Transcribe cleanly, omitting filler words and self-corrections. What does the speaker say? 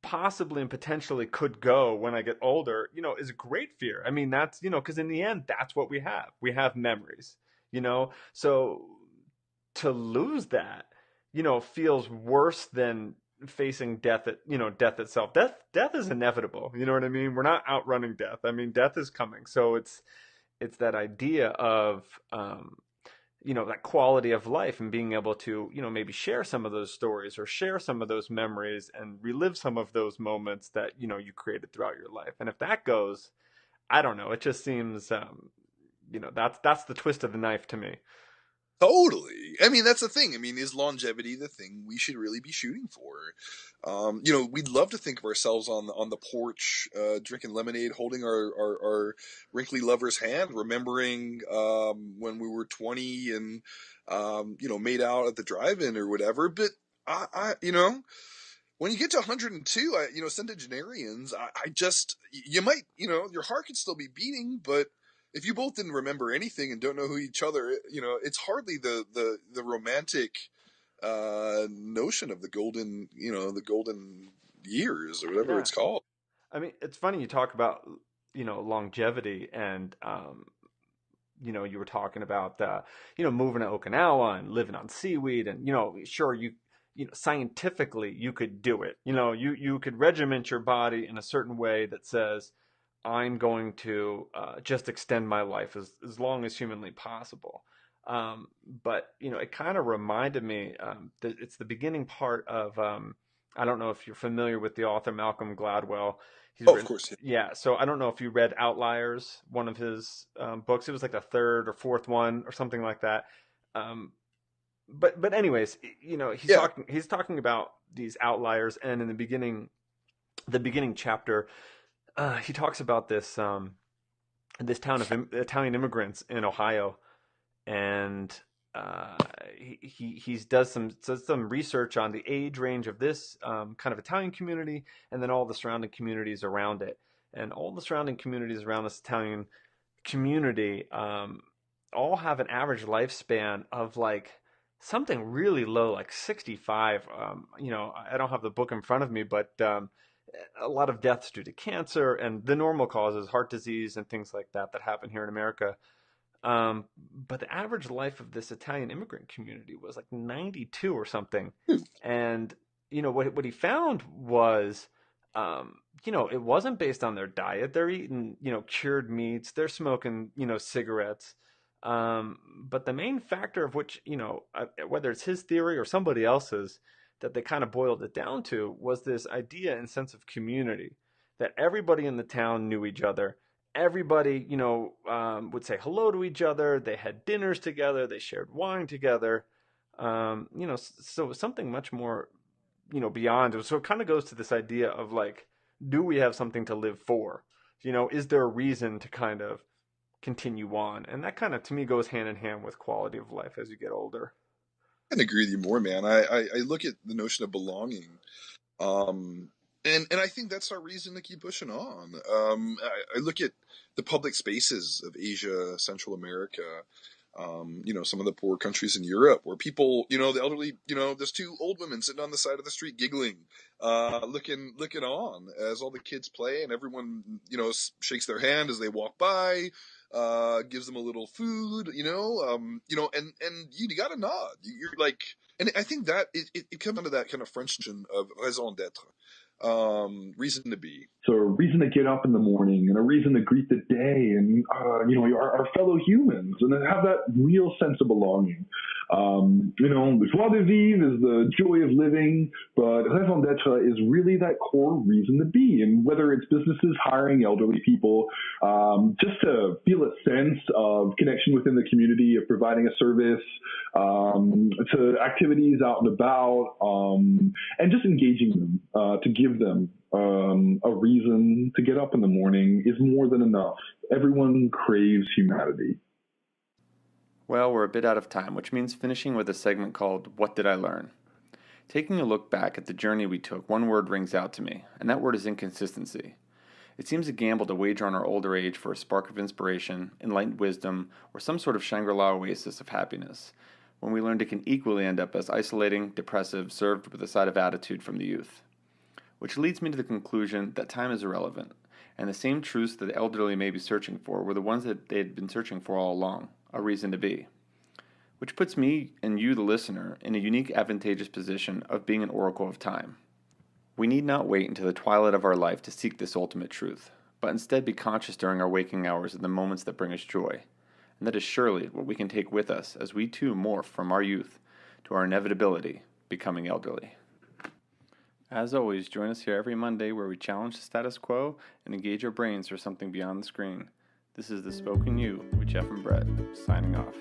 possibly and potentially could go when I get older, is a great fear. I mean, that's, because in the end, that's what we have. We have memories, so to lose that, feels worse than facing death itself. Death is inevitable. You know what I mean? We're not outrunning death. I mean, death is coming. So it's that idea of, that quality of life and being able to, maybe share some of those stories or share some of those memories and relive some of those moments that, you created throughout your life. And if that goes, I don't know, it just seems, that's the twist of the knife to me. Totally. I mean, that's the thing. I mean, is longevity the thing we should really be shooting for? We'd love to think of ourselves on the porch, drinking lemonade, holding our wrinkly lover's hand, remembering when we were 20 and made out at the drive-in or whatever. But when you get to 102, centenarians, I just, you might, your heart could still be beating, but if you both didn't remember anything and don't know who each other, it's hardly the romantic notion of the golden years or whatever Yeah. it's called. I mean, it's funny you talk about, longevity and, you were talking about, moving to Okinawa and living on seaweed and, sure, scientifically you could do it. You could regiment your body in a certain way that says, I'm going to just extend my life as long as humanly possible. But, it kind of reminded me that it's the beginning part of, I don't know if you're familiar with the author Malcolm Gladwell. He's Oh, of written, course. yeah. So I don't know if you read Outliers, one of his books. It was like the third or fourth one or something like that. Um, but anyways, Yeah. he's talking about these outliers, and in the beginning chapter, he talks about this town of Italian immigrants in Ohio, and he does some research on the age range of this kind of Italian community, and then all the surrounding communities around it, and all the surrounding communities around this Italian community all have an average lifespan of like something really low, like 65. I don't have the book in front of me, but a lot of deaths due to cancer and the normal causes, heart disease and things like that happen here in America. But the average life of this Italian immigrant community was like 92 or something. And, what he found was, it wasn't based on their diet. They're eating, cured meats, they're smoking, cigarettes. But the main factor of which, whether it's his theory or somebody else's, that they kind of boiled it down to was this idea and sense of community that everybody in the town knew each other. Everybody, would say hello to each other. They had dinners together. They shared wine together. So something much more, beyond. So it kind of goes to this idea of like, do we have something to live for? Is there a reason to kind of continue on? And that kind of, to me, goes hand in hand with quality of life as you get older. I can agree with you more, man. I look at the notion of belonging. And I think that's our reason to keep pushing on. I look at the public spaces of Asia, Central America, some of the poor countries in Europe where people, the elderly, there's two old women sitting on the side of the street giggling, looking on as all the kids play and everyone, shakes their hand as they walk by, gives them a little food, and you gotta nod. You're like, and I think that it comes down to that kind of French of raison d'être, reason to be. So a reason to get up in the morning and a reason to greet the day and, our fellow humans and then have that real sense of belonging. The joie de vivre is the joy of living, but raison d'être is really that core reason to be. And whether it's businesses hiring elderly people, just to feel a sense of connection within the community, of providing a service, to activities out and about, and just engaging them, to give them a reason to get up in the morning is more than enough. Everyone craves humanity. Well, we're a bit out of time, which means finishing with a segment called What Did I Learn? Taking a look back at the journey we took, one word rings out to me, and that word is inconsistency. It seems a gamble to wager on our older age for a spark of inspiration, enlightened wisdom, or some sort of Shangri-La oasis of happiness, when we learned it can equally end up as isolating, depressive, served with a side of attitude from the youth. which leads me to the conclusion that time is irrelevant, and the same truths that the elderly may be searching for were the ones that they had been searching for all along, a reason to be. Which puts me and you, the listener, in a unique advantageous position of being an oracle of time. We need not wait until the twilight of our life to seek this ultimate truth, but instead be conscious during our waking hours of the moments that bring us joy. And that is surely what we can take with us as we too morph from our youth to our inevitability, becoming elderly. As always, join us here every Monday where we challenge the status quo and engage our brains for something beyond the screen. This is The Spoken You with Jeff and Brett, signing off.